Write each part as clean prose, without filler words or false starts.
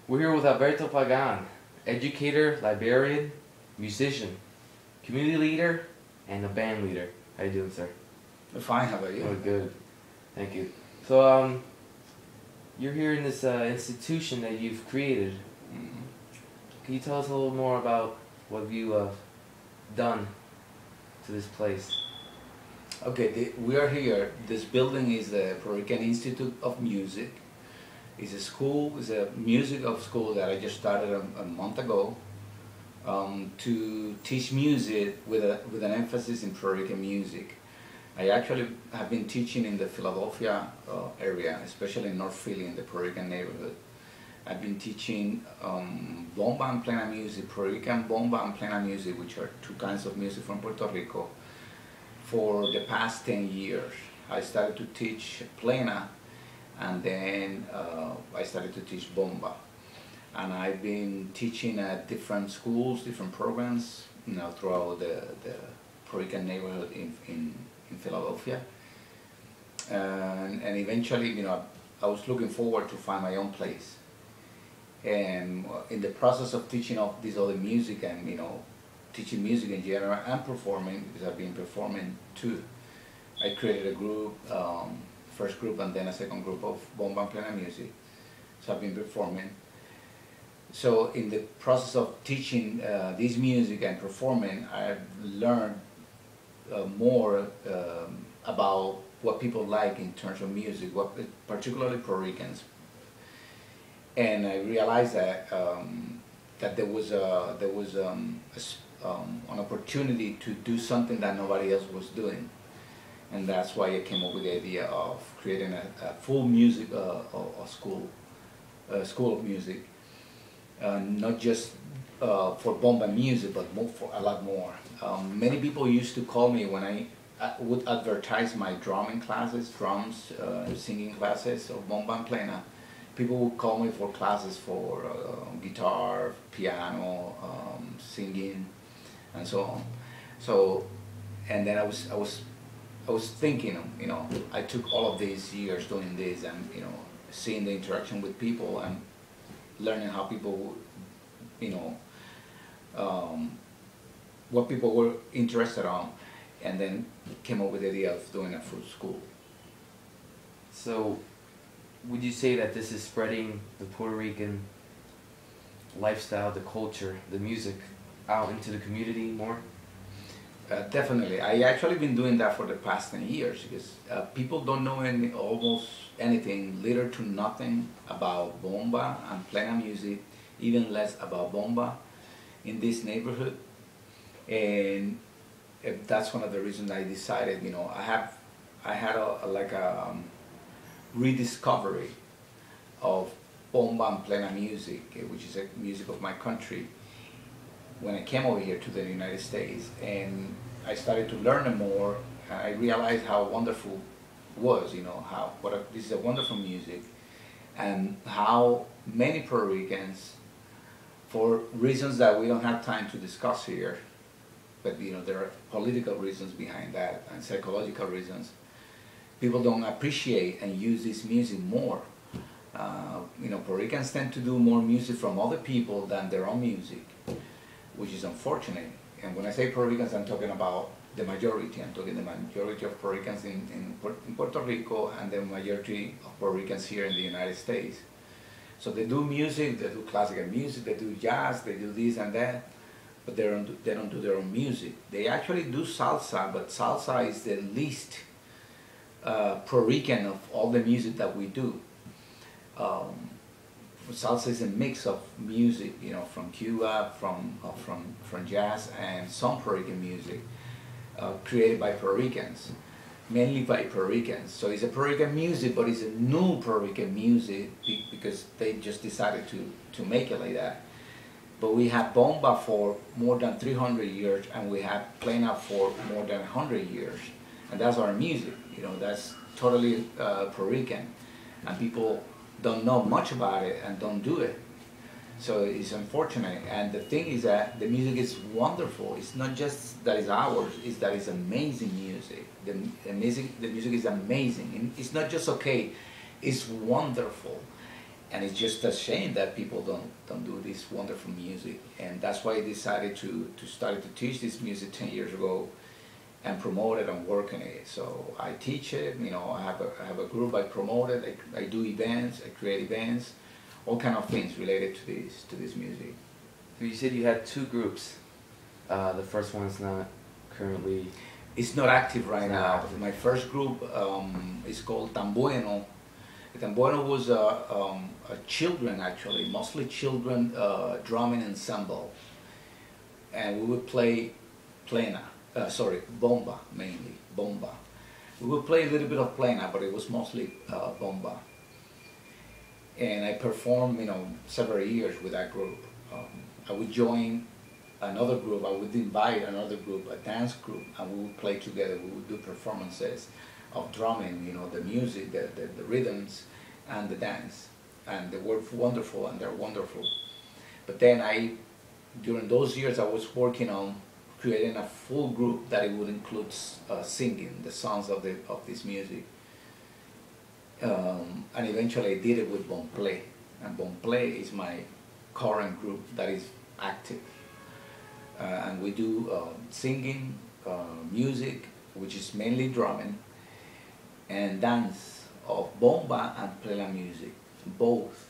We're here with Alberto Pagan, educator, librarian, musician, community leader, and a band leader. How you doing, sir? Fine, how about you? Oh, good. Thank you. So, you're here in this institution that you've created. Mm-hmm. Can you tell us a little more about what you done to this place? Okay, we are here. This building is the Puerto Rican Institute of Music. It's a school, it's a music of school that I just started a month ago to teach music with an emphasis in Puerto Rican music. I actually have been teaching in the Philadelphia area, especially in North Philly, in the Puerto Rican neighborhood. I've been teaching bomba and plena music, Puerto Rican bomba and plena music, which are two kinds of music from Puerto Rico, for the past 10 years. I started to teach plena, and then I started to teach bomba. And I've been teaching at different schools, different programs, throughout the Puerto Rican neighborhood in Philadelphia. And eventually, I was looking forward to find my own place. And in the process of teaching of this other music and, teaching music in general and performing, because I've been performing too, I created a group, first group and then a second group of bomba and plena music. So I've been performing. So in the process of teaching this music and performing, I've learned more about what people like in terms of music, particularly Puerto Ricans. And I realized that that there was an opportunity to do something that nobody else was doing. And that's why I came up with the idea of creating a full music school of music, not just for bomba music, but for a lot more. Many people used to call me when I would advertise my drumming classes, drums, singing classes of bomba and plena. People would call me for classes for guitar, piano, singing, and so on. So, and then I was thinking, I took all of these years doing this and, seeing the interaction with people and learning how people, what people were interested on, and then came up with the idea of doing a full school. So, would you say that this is spreading the Puerto Rican lifestyle, the culture, the music out into the community more? Definitely. I actually been doing that for the past 10 years because people don't know almost anything, little to nothing about bomba and plena music, even less about bomba in this neighborhood. And that's one of the reasons I decided, I had a rediscovery of bomba and plena music, which is a music of my country, when I came over here to the United States, and I started to learn more. I realized how wonderful it was, this is a wonderful music, and how many Puerto Ricans, for reasons that we don't have time to discuss here, but there are political reasons behind that and psychological reasons, people don't appreciate and use this music more. Puerto Ricans tend to do more music from other people than their own music, which is unfortunate. And when I say Puerto Ricans, I'm talking about the majority. I'm talking the majority of Puerto Ricans in Puerto Rico and the majority of Puerto Ricans here in the United States. So they do music, they do classical music, they do jazz, they do this and that, but they don't do their own music. They actually do salsa, but salsa is the least Puerto Rican of all the music that we do. Salsa is a mix of music, from Cuba, from jazz, and some Puerto Rican music created by Puerto Ricans, mainly by Puerto Ricans. So it's a Puerto Rican music, but it's a new Puerto Rican music because they just decided to make it like that. But we have bomba for more than 300 years, and we have plena for more than 100 years, and that's our music. That's totally Puerto Rican, and people don't know much about it and don't do it. So it's unfortunate. And the thing is that the music is wonderful. It's not just that it's ours, it's that it's amazing music. The music is amazing. And it's not just okay, it's wonderful. and it's just a shame that people don't do this wonderful music, and that's why I decided to start to teach this music 10 years ago, and promote it and work on it. So I teach it, you know, I have a group, I promote it, I do events, I create events, all kind of things related to this music. So you said you had two groups. The first one is not currently... It's not active right now. Active. My first group is called Tan Bueno. Tan Bueno was a children, actually, mostly children drumming ensemble. And we would play plena, bomba mainly, bomba. We would play a little bit of plena, but it was mostly bomba. And I performed, you know, several years with that group. I would join another group, I would invite another group, a dance group, and we would play together. We would do performances of drumming, you know, the music, the rhythms, and the dance. And they were wonderful, and they're wonderful. But then during those years, I was working on creating a full group that it would include singing the songs of this music. And eventually I did it with Bon Play. And Bon Play is my current group that is active. And we do singing, music, which is mainly drumming, and dance of bomba and plena music, both,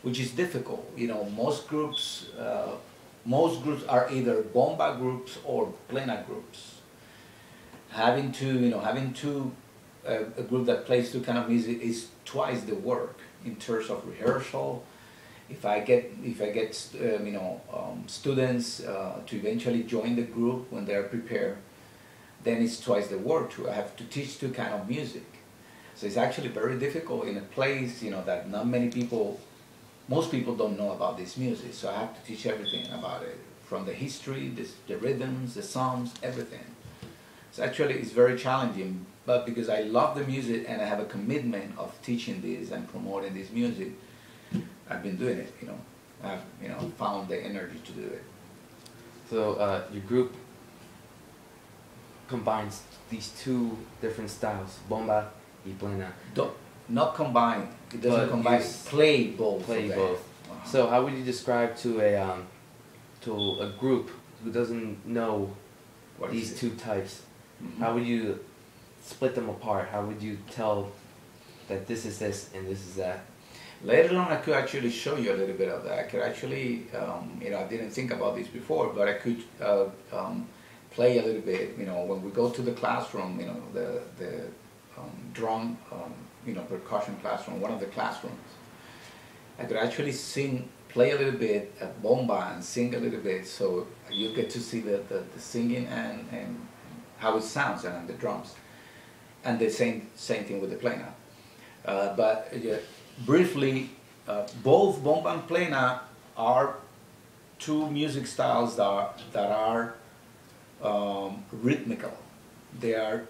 which is difficult. You know, most groups are either bomba groups or plena groups. Having a group that plays two kind of music is twice the work in terms of rehearsal. If I get students to eventually join the group when they're prepared, then it's twice the work too. I have to teach two kind of music. So it's actually very difficult in a place, you know, that most people don't know about this music. So I have to teach everything about it, from the history, the rhythms, the songs, everything. So actually it's very challenging, but because I love the music and I have a commitment of teaching this and promoting this music, I've been doing it, you know. I've found the energy to do it. So your group combines these two different styles, bomba and plena. Not combine. It doesn't combine. Play both. Play both. So how would you describe to a group who doesn't know these two types? Mm-hmm. How would you split them apart? How would you tell that this is this and this is that? Later on, I could actually show you a little bit of that. I could actually, I didn't think about this before, but I could play a little bit. You know, when we go to the classroom, you know, the drum, percussion classroom, one of the classrooms, I could actually play a little bit at bomba and sing a little bit, so you get to see the singing and how it sounds and the drums, and the same thing with the plena. But briefly, both bomba and plena are two music styles that are rhythmical. They are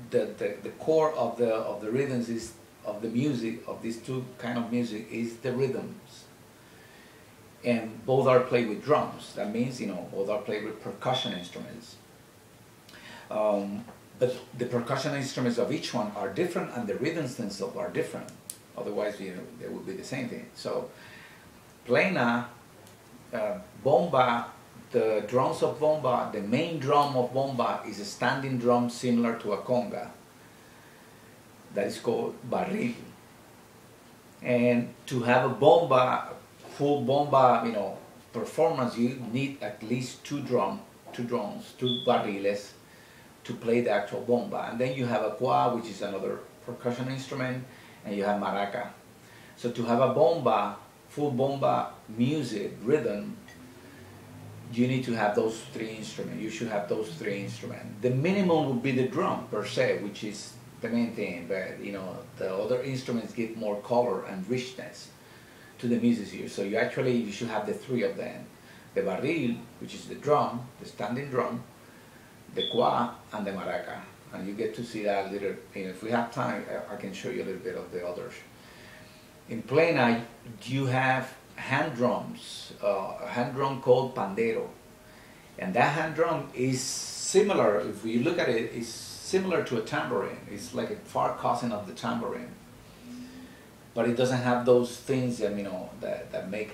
the core of the rhythms of the music of these two kind of music is the rhythms, and both are played with drums. That means, you know, both are played with percussion instruments. But the percussion instruments of each one are different, and the rhythms themselves are different. Otherwise, you know, they would be the same thing. So, plena, bomba, the drums of bomba, the main drum of bomba is a standing drum similar to a conga. That is called barril. And to have a bomba, full bomba, you know, performance, you need at least two drums, two barriles, to play the actual bomba. And then you have a qua, which is another percussion instrument, and you have maraca. So to have a bomba, full bomba music, rhythm, you need to have those three instruments. You should have those three instruments. The minimum would be the drum per se, which is the main thing, but you know, the other instruments give more color and richness to the music here. So you should have the three of them. The barril, which is the drum, the standing drum, the qua, and the maraca. And you get to see that later. If we have time, I can show you a little bit of the others. In plena, you have hand drums, a hand drum called pandero. And that hand drum is similar, if we look at it, it's similar to a tambourine. It's like a far cousin of the tambourine. but it doesn't have those things that that make